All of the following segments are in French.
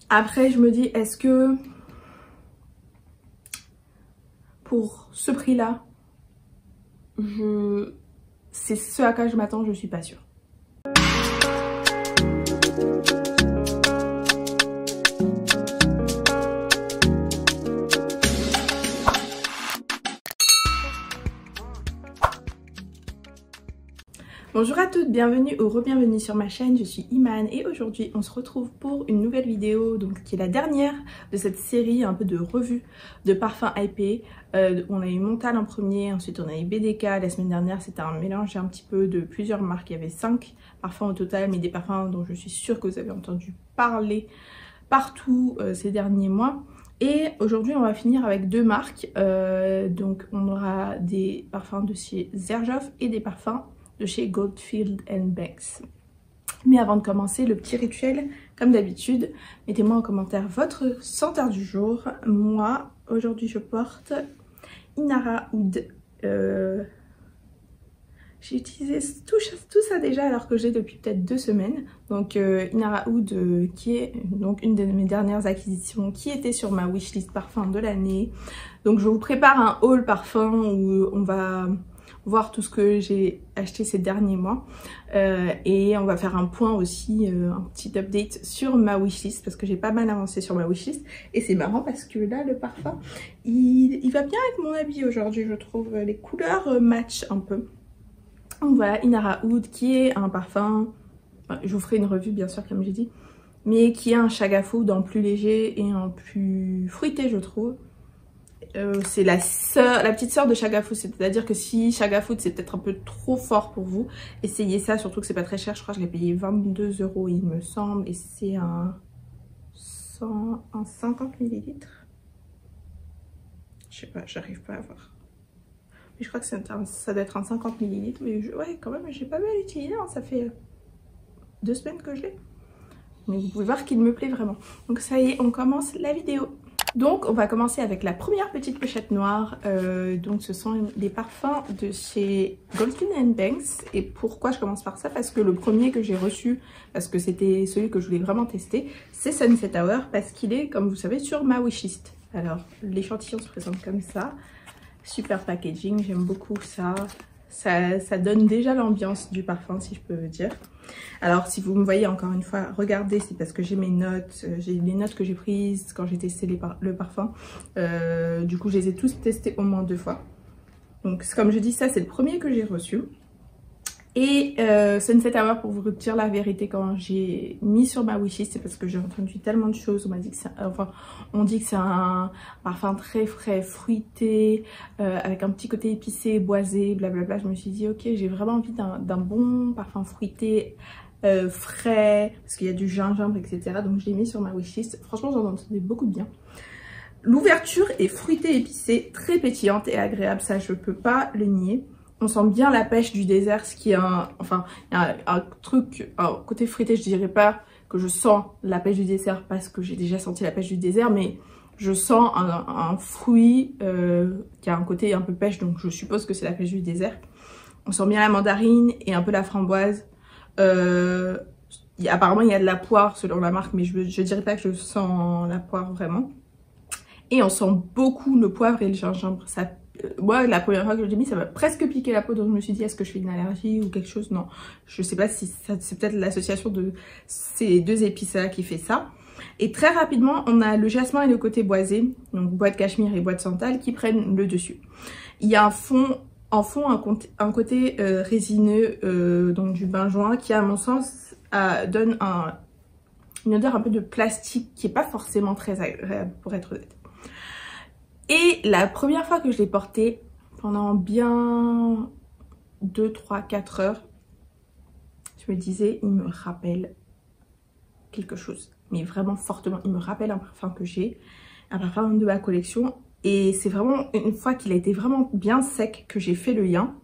Après je me dis, est-ce que pour ce prix là, c'est ce à quoi je m'attends, je suis pas sûre. Bonjour à toutes, bienvenue ou re-bienvenue sur ma chaîne, je suis Iman et aujourd'hui on se retrouve pour une nouvelle vidéo donc qui est la dernière de cette série un peu de revue de parfums hypés. On a eu Montal en premier, ensuite on a eu BDK, la semaine dernière c'était un mélange un petit peu de plusieurs marques, il y avait 5 parfums au total mais des parfums dont je suis sûre que vous avez entendu parler partout ces derniers mois. Et aujourd'hui on va finir avec deux marques, donc on aura des parfums de chez Xerjoff et des parfums de chez Goldfield Banks. Mais avant de commencer, le petit rituel, comme d'habitude, mettez-moi en commentaire votre senteur du jour. Moi, aujourd'hui, je porte Inara Oud. J'ai utilisé tout ça déjà alors que j'ai depuis peut-être 2 semaines. Donc Inara Oud, qui est donc une de mes dernières acquisitions, qui était sur ma wishlist parfum de l'année. Donc je vous prépare un haul parfum où on va voir tout ce que j'ai acheté ces derniers mois et on va faire un point aussi, un petit update sur ma wishlist parce que j'ai pas mal avancé sur ma wishlist et c'est marrant parce que là le parfum il va bien avec mon habit aujourd'hui, je trouve. Les couleurs matchent un peu. Donc voilà, Inara Oud qui est un parfum, je vous ferai une revue bien sûr comme j'ai dit, mais qui est un Shagafood en plus léger et en plus fruité je trouve. C'est la petite sœur de Shagafood, c'est-à-dire que si Shagafood c'est peut-être un peu trop fort pour vous, essayez ça, surtout que c'est pas très cher, je crois que je l'ai payé 22 € il me semble, et c'est un 50 ml. Je sais pas, j'arrive pas à voir. Mais je crois que ça doit être un 50 ml, mais ouais quand même j'ai pas mal utilisé, hein, ça fait 2 semaines que je l'ai. Mais vous pouvez voir qu'il me plaît vraiment. Donc ça y est, on commence la vidéo. Donc on va commencer avec la première petite pochette noire, donc ce sont des parfums de chez Goldfield Banks. Et pourquoi je commence par ça? Parce que le premier que j'ai reçu, parce que c'était celui que je voulais vraiment tester, c'est Sunset Hour, parce qu'il est, comme vous savez, sur ma wishlist. Alors l'échantillon se présente comme ça, super packaging, j'aime beaucoup ça. Ça donne déjà l'ambiance du parfum si je peux dire. Alors si vous me voyez encore une fois, regardez, c'est parce que j'ai mes notes, j'ai les notes que j'ai prises quand j'ai testé le parfum. Du coup je les ai tous testés au moins 2 fois. Donc comme je dis, ça c'est le premier que j'ai reçu. Et Sunset Hour, pour vous dire la vérité, quand j'ai mis sur ma wishlist, c'est parce que j'ai entendu tellement de choses. On m'a dit que on dit que c'est un parfum très frais, fruité, avec un petit côté épicé, boisé, blablabla. Je me suis dit ok, j'ai vraiment envie d'un bon parfum fruité, frais, parce qu'il y a du gingembre, etc. Donc je l'ai mis sur ma wishlist. Franchement, j'en entendais beaucoup de bien. L'ouverture est fruitée, épicée, très pétillante et agréable, ça je peux pas le nier. On sent bien la pêche du désert, ce qui est un truc, un côté fruité, je dirais pas que je sens la pêche du désert parce que j'ai déjà senti la pêche du désert, mais je sens un fruit qui a un côté un peu pêche, donc je suppose que c'est la pêche du désert. On sent bien la mandarine et un peu la framboise. Apparemment il y a de la poire selon la marque, mais je dirais pas que je sens la poire vraiment. Et on sent beaucoup le poivre et le gingembre. Moi, la première fois que je l'ai mis, ça m'a presque piqué la peau. Donc je me suis dit, est-ce que je fais une allergie ou quelque chose? Non, je sais pas si c'est peut-être l'association de ces 2 épices-là qui fait ça. Et très rapidement, on a le jasmin et le côté boisé, donc bois de cachemire et bois de santal, qui prennent le dessus. Il y a un côté résineux, donc du benjoin, qui à mon sens donne une odeur un peu de plastique qui est pas forcément très agréable pour être honnête. Et la première fois que je l'ai porté, pendant bien 2, 3, 4 heures, je me disais, il me rappelle quelque chose. Mais vraiment fortement, il me rappelle un parfum que j'ai, un parfum de ma collection. Et c'est vraiment une fois qu'il a été vraiment bien sec que j'ai fait le lien.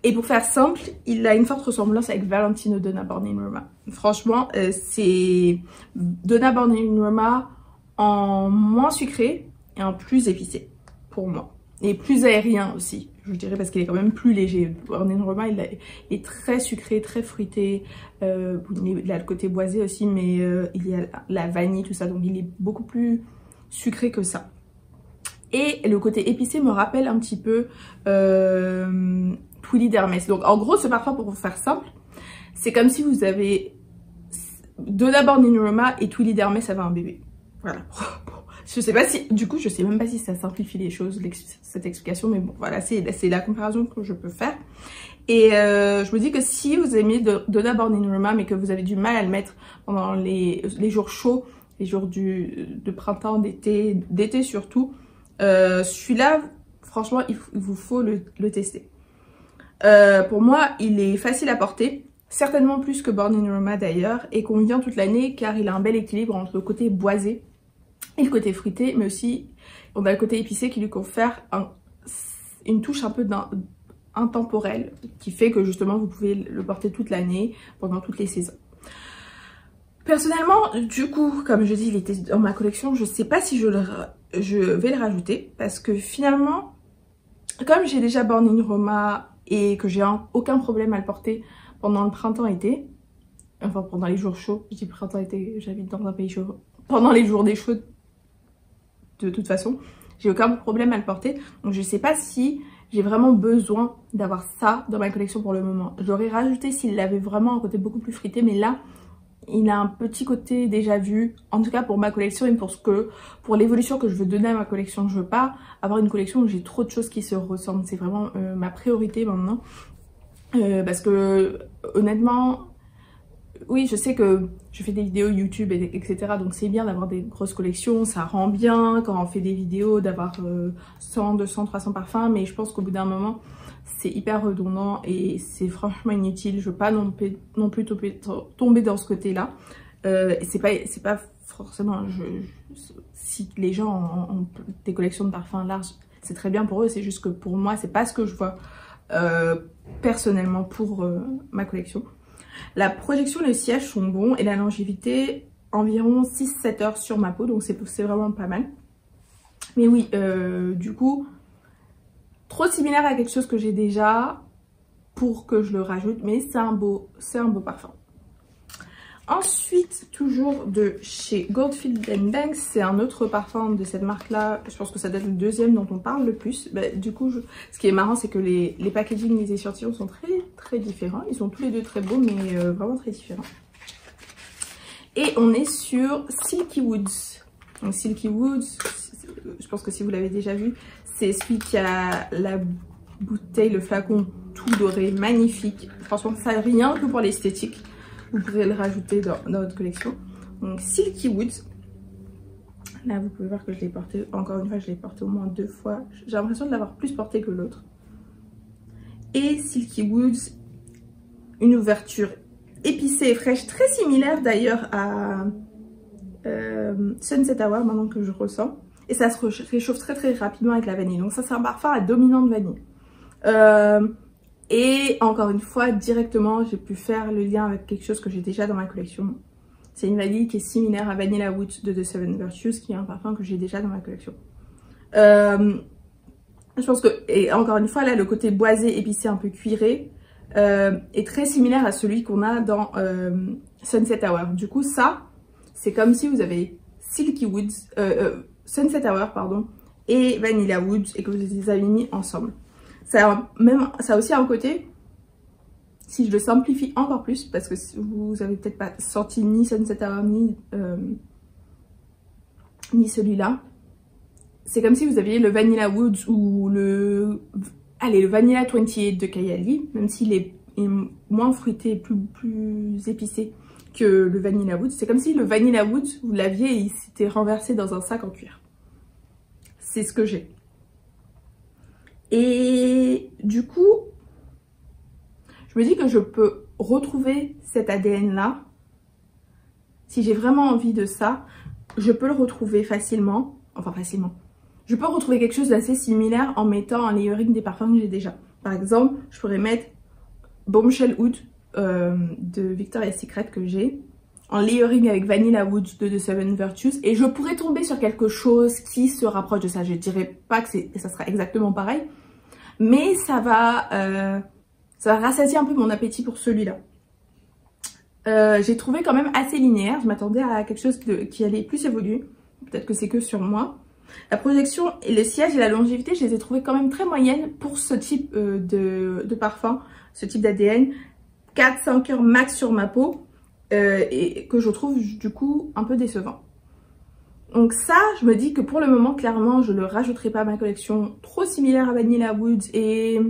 Et pour faire simple, il a une forte ressemblance avec Valentino Donna Born in Roma. Franchement, c'est Donna Born in Roma en moins sucré et en plus épicé pour moi. Et plus aérien aussi, je dirais, parce qu'il est quand même plus léger. Born in Roma, il est très sucré, très fruité. Il a le côté boisé aussi, mais il y a la vanille, tout ça, donc il est beaucoup plus sucré que ça. Et le côté épicé me rappelle un petit peu Twilly d'Hermès. Donc en gros, ce parfum, pour vous faire simple, c'est comme si vous avez Donna Born in Roma et Twilly d'Hermès avaient un bébé. Voilà. Je sais pas si, du coup, je sais même pas si ça simplifie les choses, cette explication, mais bon, voilà, c'est la comparaison que je peux faire. Et je me dis que si vous aimez Donna Born in Roma, mais que vous avez du mal à le mettre pendant les jours chauds, les jours de printemps, d'été surtout, celui-là, franchement, il vous faut le tester. Pour moi, il est facile à porter, certainement plus que Born in Roma d'ailleurs, et convient toute l'année car il a un bel équilibre entre le côté boisé et le côté fruité, mais aussi on a le côté épicé qui lui confère une touche un peu intemporelle, qui fait que justement vous pouvez le porter toute l'année, pendant toutes les saisons. Personnellement, du coup, comme je dis, il était dans ma collection, je sais pas si je vais le rajouter, parce que finalement, comme j'ai déjà Born in Roma et que j'ai aucun problème à le porter pendant le printemps-été, enfin pendant les jours chauds, je dis printemps-été, j'habite dans un pays chaud, pendant les journées chaudes, de toute façon, j'ai aucun problème à le porter, donc je sais pas si j'ai vraiment besoin d'avoir ça dans ma collection pour le moment. J'aurais rajouté s'il avait vraiment un côté beaucoup plus frité, mais là, il a un petit côté déjà vu, en tout cas pour ma collection et pour l'évolution que je veux donner à ma collection. Je veux pas avoir une collection où j'ai trop de choses qui se ressemblent, c'est vraiment ma priorité maintenant. Parce que honnêtement, oui, je sais que je fais des vidéos YouTube, etc. Donc c'est bien d'avoir des grosses collections, ça rend bien quand on fait des vidéos d'avoir 100, 200, 300 parfums. Mais je pense qu'au bout d'un moment, c'est hyper redondant et c'est franchement inutile. Je veux pas non plus tomber dans ce côté-là. C'est pas forcément... si les gens ont des collections de parfums larges, c'est très bien pour eux. C'est juste que pour moi, c'est pas ce que je vois personnellement pour ma collection. La projection et le sillage sont bons et la longévité environ 6-7 heures sur ma peau, donc c'est vraiment pas mal. Mais oui, du coup, trop similaire à quelque chose que j'ai déjà pour que je le rajoute, mais c'est un beau parfum. Ensuite, toujours de chez Goldfield Banks, c'est un autre parfum de cette marque-là. Je pense que ça doit être le deuxième dont on parle le plus. Bah, du coup, ce qui est marrant, c'est que les packaging, les échantillons sont très différents. Ils sont tous les deux très beaux, mais vraiment très différents. Et on est sur Silky Woods. Donc Silky Woods, je pense que si vous l'avez déjà vu, c'est celui qui a la bouteille, le flacon tout doré, magnifique. Franchement, ça rien que pour l'esthétique. Vous pourrez le rajouter dans votre collection. Donc Silky Woods. Là vous pouvez voir que je l'ai porté, encore une fois je l'ai porté au moins 2 fois. J'ai l'impression de l'avoir plus porté que l'autre. Et Silky Woods, une ouverture épicée et fraîche, très similaire d'ailleurs à Sunset Hour maintenant que je ressens. Et ça se réchauffe très rapidement avec la vanille. Donc ça c'est un parfum à dominante vanille. Et encore une fois, directement, j'ai pu faire le lien avec quelque chose que j'ai déjà dans ma collection. C'est une vanille qui est similaire à Vanilla Woods de The Seven Virtues, qui est un parfum que j'ai déjà dans ma collection. Je pense que, et encore une fois, là, le côté boisé, épicé, un peu cuiré, est très similaire à celui qu'on a dans Sunset Hour. Du coup, ça, c'est comme si vous avez Silky Woods, Sunset Hour, pardon, et Vanilla Woods, et que vous les avez mis ensemble. Ça a aussi un côté, si je le simplifie encore plus, parce que vous avez peut-être pas senti ni Sunset Hour ni celui-là. C'est comme si vous aviez le Vanilla Woods ou le Vanilla 28 de Kayali, même s'il est moins fruité, plus épicé que le Vanilla Woods. C'est comme si le Vanilla Woods, vous l'aviez et il s'était renversé dans un sac en cuir. C'est ce que j'ai. Et du coup, je me dis que je peux retrouver cet ADN là. Si j'ai vraiment envie de ça, je peux le retrouver facilement. Enfin facilement. Je peux retrouver quelque chose d'assez similaire en mettant en layering des parfums que j'ai déjà. Par exemple, je pourrais mettre Bombshell Oud de Victoria's Secret que j'ai en layering avec Vanilla Woods de The Seven Virtues, et je pourrais tomber sur quelque chose qui se rapproche de ça. Je dirais pas que ça sera exactement pareil, Mais ça va rassasier un peu mon appétit pour celui-là. J'ai trouvé quand même assez linéaire. Je m'attendais à quelque chose qui allait plus évoluer. Peut-être que c'est que sur moi. La projection et le sillage et la longévité, je les ai trouvées quand même très moyennes pour ce type de parfum, ce type d'ADN. 4-5 heures max sur ma peau et que je trouve du coup un peu décevant. Donc ça, je me dis que pour le moment, clairement, je ne le rajouterai pas à ma collection. Trop similaire à Vanilla Woods et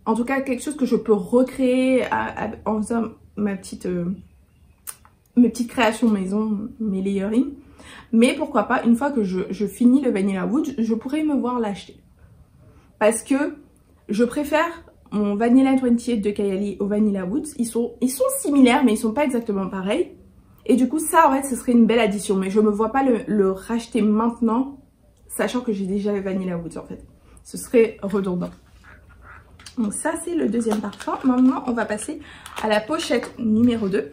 en tout cas quelque chose que je peux recréer en faisant mes petites créations maison, mes layering. Mais pourquoi pas, une fois que je finis le Vanilla Woods, je pourrais me voir l'acheter. Parce que je préfère mon Vanilla 28 de Kayali au Vanilla Woods. Ils sont similaires, mais ils sont pas exactement pareils. Et du coup, ça, en fait, ce serait une belle addition. Mais je me vois pas le racheter maintenant, sachant que j'ai déjà le Vanilla Woods, en fait. Ce serait redondant. Donc ça, c'est le deuxième parfum. Maintenant, on va passer à la pochette numéro 2.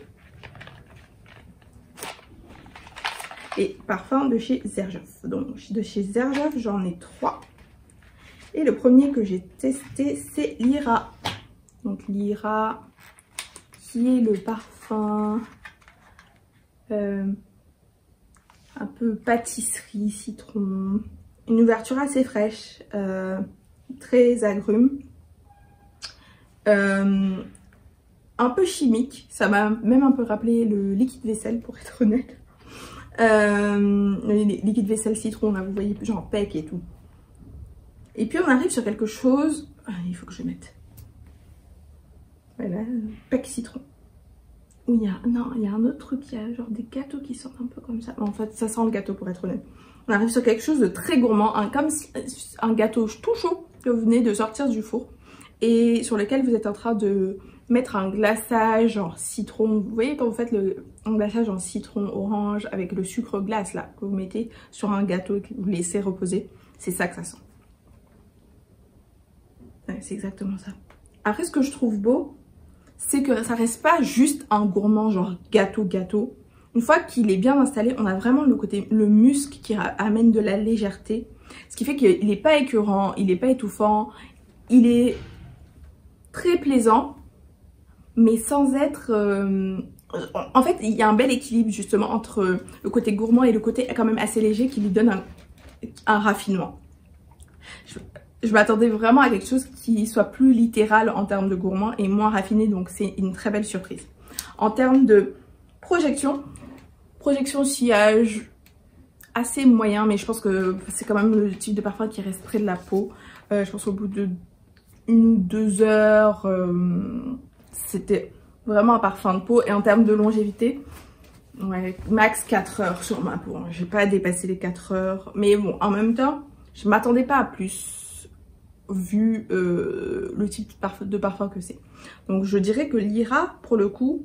Et parfum de chez Xerjoff. Donc de chez Xerjoff, j'en ai 3. Et le premier que j'ai testé, c'est l'Ira. Donc l'Ira, qui est le parfum un peu pâtisserie, citron. Une ouverture assez fraîche, très agrumes. Un peu chimique. Ça m'a même un peu rappelé le liquide vaisselle, pour être honnête. Liquide vaisselle citron, là, vous voyez, genre pec et tout. Et puis on arrive sur quelque chose, il faut que je mette, voilà, pec citron. Où il y a un autre truc, il y a genre des gâteaux qui sortent un peu comme ça. En fait, ça sent le gâteau, pour être honnête. On arrive sur quelque chose de très gourmand, comme un gâteau tout chaud que vous venez de sortir du four et sur lequel vous êtes en train de mettre un glaçage en citron. Vous voyez quand vous faites un glaçage en citron orange avec le sucre glace là que vous mettez sur un gâteau et que vous laissez reposer. C'est ça que ça sent. Ouais, c'est exactement ça. Après, ce que je trouve beau, c'est que ça reste pas juste un gourmand genre gâteau. Une fois qu'il est bien installé, on a vraiment le musc qui amène de la légèreté. Ce qui fait qu'il n'est pas écœurant, il n'est pas étouffant, il est très plaisant, mais sans être... En fait, il y a un bel équilibre justement entre le côté gourmand et le côté quand même assez léger qui lui donne un raffinement. Je m'attendais vraiment à quelque chose qui soit plus littéral en termes de gourmand et moins raffiné, donc c'est une très belle surprise. En termes de projection sillage assez moyen, mais je pense que c'est quand même le type de parfum qui reste près de la peau. Je pense qu'au bout de 1 ou 2 heures, c'était vraiment un parfum de peau. Et en termes de longévité, ouais, max 4 heures sur ma peau. Je n'ai pas dépassé les 4 heures, mais bon, en même temps, je m'attendais pas à plus vu le type de parfum que c'est. Donc je dirais que l'Ira, pour le coup,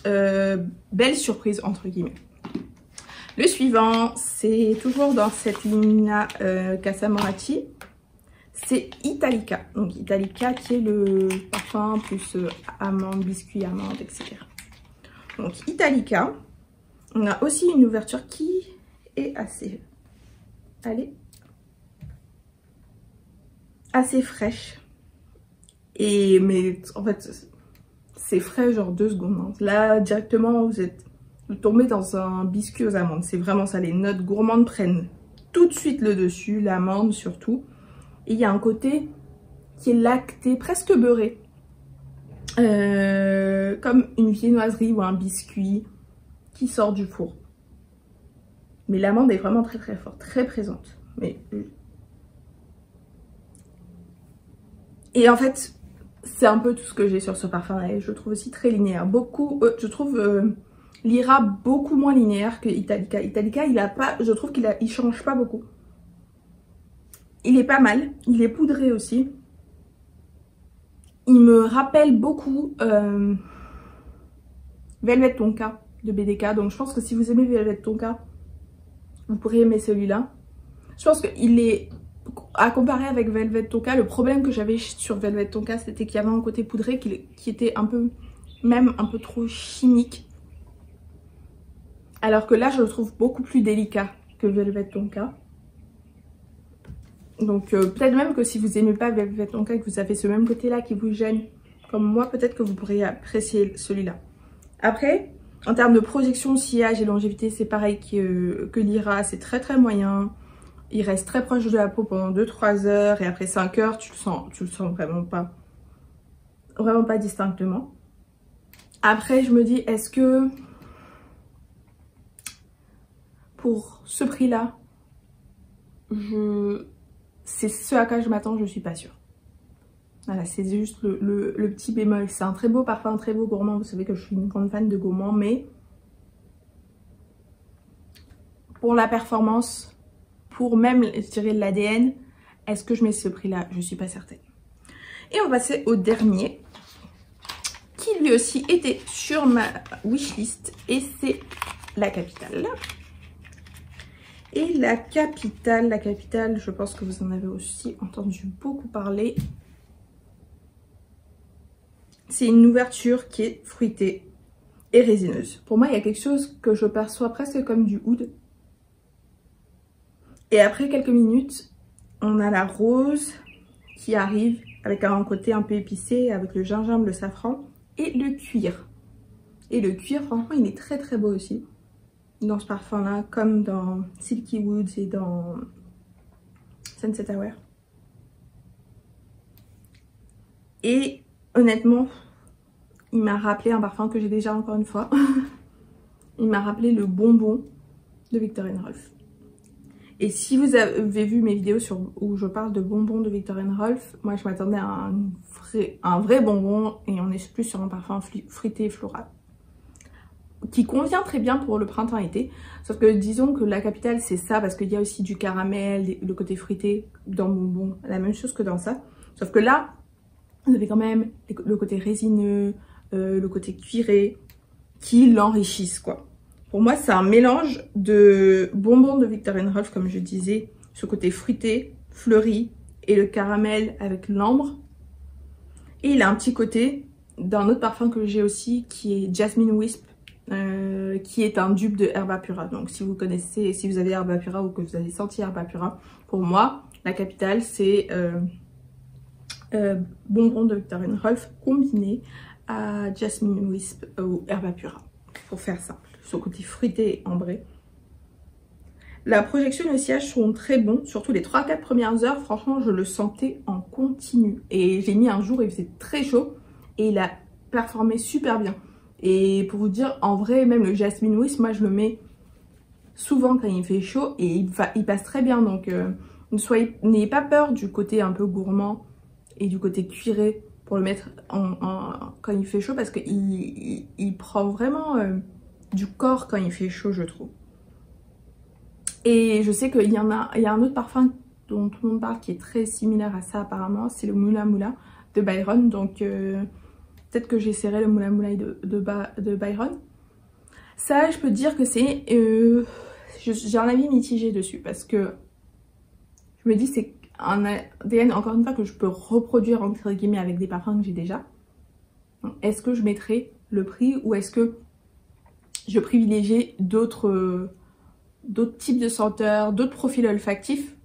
belle surprise entre guillemets. Le suivant, c'est toujours dans cette ligne-là, Casa Moratti. C'est Italica. Donc Italica qui est le parfum plus amande, biscuit, amande, etc. Donc Italica, on a aussi une ouverture qui est assez... Allez, assez fraîche. Mais en fait, c'est frais genre 2 secondes. Là, directement, vous tombez dans un biscuit aux amandes. C'est vraiment ça. Les notes gourmandes prennent tout de suite le dessus, l'amande surtout. Et il y a un côté qui est lacté, presque beurré. Comme une viennoiserie ou un biscuit qui sort du four. Mais l'amande est vraiment très très forte, très présente. Et en fait, c'est un peu tout ce que j'ai sur ce parfum et je le trouve aussi très linéaire. Je trouve l'Ira beaucoup moins linéaire que Italica. Italica, je trouve qu'il change pas beaucoup. Il est pas mal, il est poudré aussi. Il me rappelle beaucoup Velvet Tonka de BDK. Donc je pense que si vous aimez Velvet Tonka, vous pourrez aimer celui-là. Je pense qu'il est... À comparer avec Velvet Tonka, le problème que j'avais sur Velvet Tonka, c'était qu'il y avait un côté poudré qui était même un peu trop chimique. Alors que là, je le trouve beaucoup plus délicat que Velvet Tonka. Donc peut-être même que si vous aimez pas Velvet Tonka et que vous avez ce même côté là qui vous gêne comme moi, peut-être que vous pourriez apprécier celui-là. Après, en termes de projection, sillage et longévité, c'est pareil que l'Ira, c'est très moyen. Il reste très proche de la peau pendant 2-3 heures et après 5 heures, tu le sens vraiment pas distinctement. Après, je me dis, est-ce que pour ce prix-là, c'est ce à quoi je m'attends, je suis pas sûre. Voilà, c'est juste le petit bémol. C'est un très beau parfum, très beau gourmand. Vous savez que je suis une grande fan de gourmand, mais pour la performance, pour même, je dirais, l'ADN, est-ce que je mets ce prix-là? Je suis pas certaine. Et on va passer au dernier, qui lui aussi était sur ma wishlist, et c'est la Capitale. Et la Capitale, je pense que vous en avez aussi entendu beaucoup parler. C'est une ouverture qui est fruitée et résineuse. Pour moi, il y a quelque chose que je perçois presque comme du oud. Et après quelques minutes, on a la rose qui arrive avec un côté un peu épicé, avec le gingembre, le safran et le cuir. Et le cuir, franchement, il est très beau aussi. Dans ce parfum-là, comme dans Silky Woods et dans Sunset Hour. Et honnêtement, il m'a rappelé un parfum que j'ai déjà encore une fois. Il m'a rappelé le bonbon de Viktor & Rolf. Et si vous avez vu mes vidéos où je parle de bonbons de Viktor & Rolf, moi je m'attendais à un vrai bonbon et on est plus sur un parfum fruité et floral. Qui convient très bien pour le printemps-été. Sauf que disons que la Capitale c'est ça parce qu'il y a aussi du caramel, le côté fruité dans bonbon, la même chose que dans ça. Sauf que là, vous avez quand même le côté résineux, le côté cuiré qui l'enrichissent quoi. Pour moi, c'est un mélange de bonbons de Viktor & Rolf, comme je disais, ce côté fruité, fleuri et le caramel avec l'ambre. Et il a un petit côté d'un autre parfum que j'ai aussi qui est Jasmine Wisp, qui est un dupe de Herba Pura. Donc si vous connaissez, si vous avez Herba Pura ou que vous avez senti Herba Pura, pour moi, la Capitale c'est bonbons de Viktor & Rolf combiné à Jasmine Wisp ou Herba Pura, pour faire simple. Ce côté fruité et ambré. La projection et le sillage sont très bons, surtout les 3-4 premières heures, franchement je le sentais en continu. Et j'ai mis un jour, il faisait très chaud et il a performé super bien. Et pour vous dire, en vrai, même le Jasmine Wisp, moi je le mets souvent quand il fait chaud et il passe très bien. Donc n'ayez pas peur du côté un peu gourmand et du côté cuiré pour le mettre quand il fait chaud parce qu'il prend vraiment du corps quand il fait chaud, je trouve. Et je sais qu'il y a un autre parfum dont tout le monde parle qui est très similaire à ça apparemment, c'est le Moula Moula de Byron. Donc peut-être que j'essaierai le Moula Moula de Byron. Ça, je peux dire que c'est... j'ai un avis mitigé dessus parce que je me dis c'est un ADN, encore une fois, que je peux reproduire entre guillemets avec des parfums que j'ai déjà. Est-ce que je mettrai le prix ou est-ce que je privilégie d'autres types de senteurs, d'autres profils olfactifs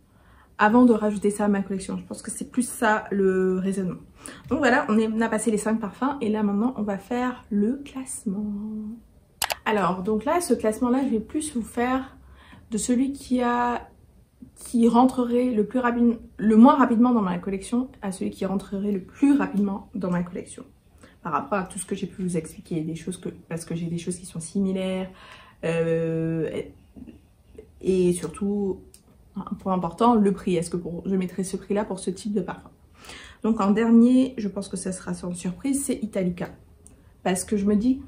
avant de rajouter ça à ma collection? Je pense que c'est plus ça le raisonnement. Donc voilà, on a passé les 5 parfums et là maintenant on va faire le classement. Alors donc là, ce classement là, je vais plus vous faire de celui qui rentrerait le moins rapidement dans ma collection à celui qui rentrerait le plus rapidement dans ma collection. Par rapport à tout ce que j'ai pu vous expliquer, parce que j'ai des choses qui sont similaires et surtout, un point important, le prix. Est-ce que je mettrai ce prix-là pour ce type de parfum? Donc en dernier, je pense que ça sera sans surprise, c'est Italica. Parce que je me dis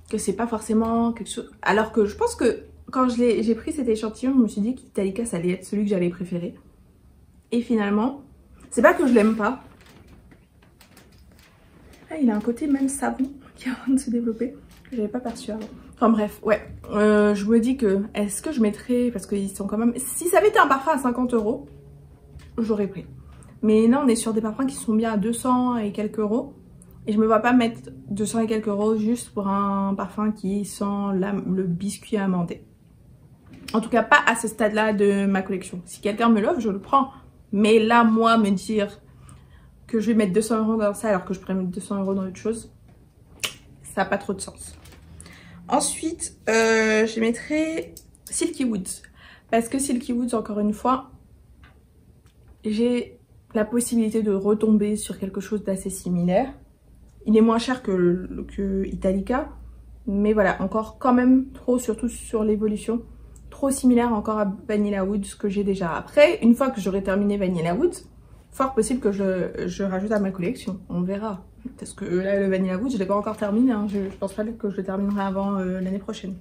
que c'est pas forcément quelque chose... Alors que je pense que quand j'ai pris cet échantillon, je me suis dit qu'Italica, ça allait être celui que j'allais préférer. Et finalement, c'est pas que je l'aime pas. Ah, il a un côté même savon qui est en train de se développer, que j'avais pas perçu avant. Enfin bref, ouais, je me dis que, est-ce que je mettrais, parce qu'ils sont quand même... Si ça avait été un parfum à 50 €, j'aurais pris. Mais là, on est sur des parfums qui sont bien à 200 et quelques euros. Et je me vois pas mettre 200 et quelques euros juste pour un parfum qui sent le biscuit amandé. En tout cas, pas à ce stade-là de ma collection. Si quelqu'un me l'offre, je le prends. Mais là, moi, me dire que je vais mettre 200 € dans ça alors que je pourrais mettre 200 € dans autre chose, ça n'a pas trop de sens. Ensuite, je mettrai Silky Woods. Parce que Silky Woods, encore une fois, j'ai la possibilité de retomber sur quelque chose d'assez similaire. Il est moins cher que Italica. Mais voilà, encore quand même trop, surtout sur l'évolution, trop similaire encore à Vanilla Woods que j'ai déjà. Après, une fois que j'aurai terminé Vanilla Woods, fort possible que je rajoute à ma collection. On verra. Parce que là, le Vanilla Woods, je ne l'ai pas encore terminé. Hein. Je pense pas que je le terminerai avant l'année prochaine.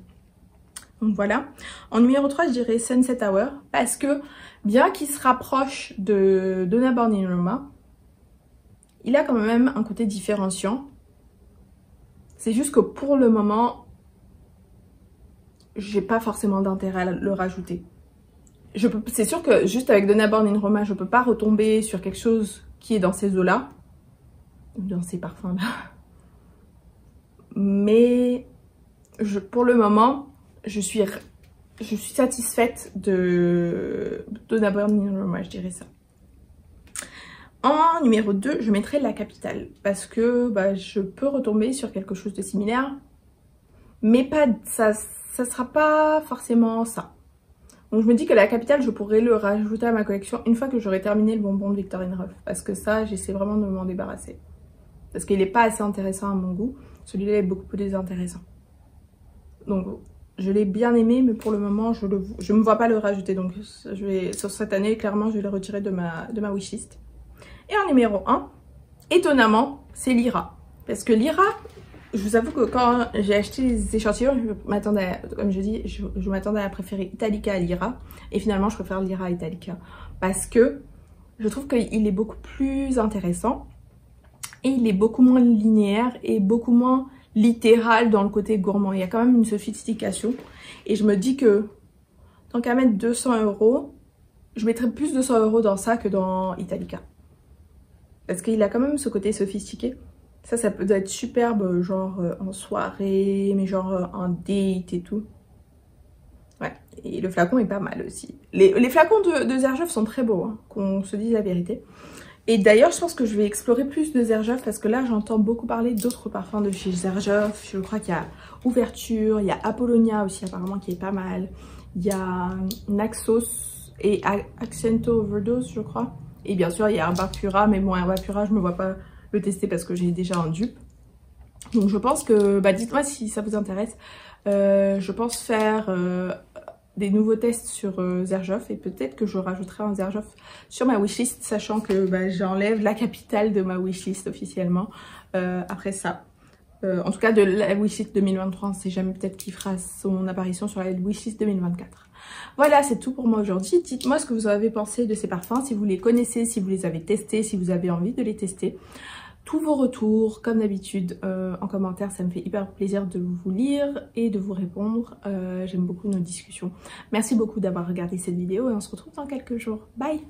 Donc voilà. En numéro 3, je dirais Sunset Hour. Parce que, bien qu'il se rapproche de Donna Born in Roma, il a quand même un côté différenciant. C'est juste que pour le moment, j'ai pas forcément d'intérêt à le rajouter. C'est sûr que juste avec Donna Born in Roma, je peux pas retomber sur quelque chose qui est dans ces eaux-là. Dans ces parfums-là. Mais pour le moment, je suis satisfaite de Donna Born in Roma, je dirais ça. En numéro 2, je mettrai La Capitale. Parce que je peux retomber sur quelque chose de similaire. Mais pas, ça sera pas forcément ça. Donc je me dis que La Capitale, je pourrais le rajouter à ma collection une fois que j'aurai terminé le bonbon de Victorine Ruff. Parce que ça, j'essaie vraiment de m'en débarrasser. Parce qu'il n'est pas assez intéressant à mon goût. Celui-là est beaucoup plus intéressant. Donc je l'ai bien aimé, mais pour le moment, je ne me vois pas le rajouter. Donc sur cette année, clairement, je vais le retirer de ma wishlist. Et en numéro 1, étonnamment, c'est Lyra. Parce que Lyra, je vous avoue que quand j'ai acheté les échantillons, je m'attendais, comme je dis, je m'attendais à préférer Italica à Lyra. Et finalement, je préfère Lyra à Italica. Parce que je trouve qu'il est beaucoup plus intéressant. Et il est beaucoup moins linéaire et beaucoup moins littéral dans le côté gourmand. Il y a quand même une sophistication. Et je me dis que, tant qu'à mettre 200 €, je mettrais plus de 200 € dans ça que dans Italica. Parce qu'il a quand même ce côté sophistiqué. Ça peut être superbe, genre en soirée, mais genre en date et tout. Ouais, et le flacon est pas mal aussi. Les flacons de Xerjoff sont très beaux, hein, qu'on se dise la vérité. Et d'ailleurs, je pense que je vais explorer plus de Xerjoff parce que là, j'entends beaucoup parler d'autres parfums de chez Xerjoff. Je crois qu'il y a Ouverture, il y a Apollonia aussi apparemment qui est pas mal. Il y a Naxos et Accento Overdose, je crois. Et bien sûr, il y a Herbapura, mais bon, Herbapura, je ne me vois pas le tester parce que j'ai déjà un dupe. Donc je pense que, dites-moi si ça vous intéresse. Je pense faire des nouveaux tests sur Xerjoff et peut-être que je rajouterai un Xerjoff sur ma wishlist, sachant que j'enlève La Capitale de ma wishlist officiellement après ça. En tout cas de la wishlist 2023, on ne sait jamais, peut-être qu'il fera son apparition sur la wishlist 2024. Voilà, c'est tout pour moi aujourd'hui. Dites-moi ce que vous avez pensé de ces parfums, si vous les connaissez, si vous les avez testés, si vous avez envie de les tester. Tous vos retours, comme d'habitude, en commentaire, ça me fait hyper plaisir de vous lire et de vous répondre. J'aime beaucoup nos discussions. Merci beaucoup d'avoir regardé cette vidéo et on se retrouve dans quelques jours. Bye!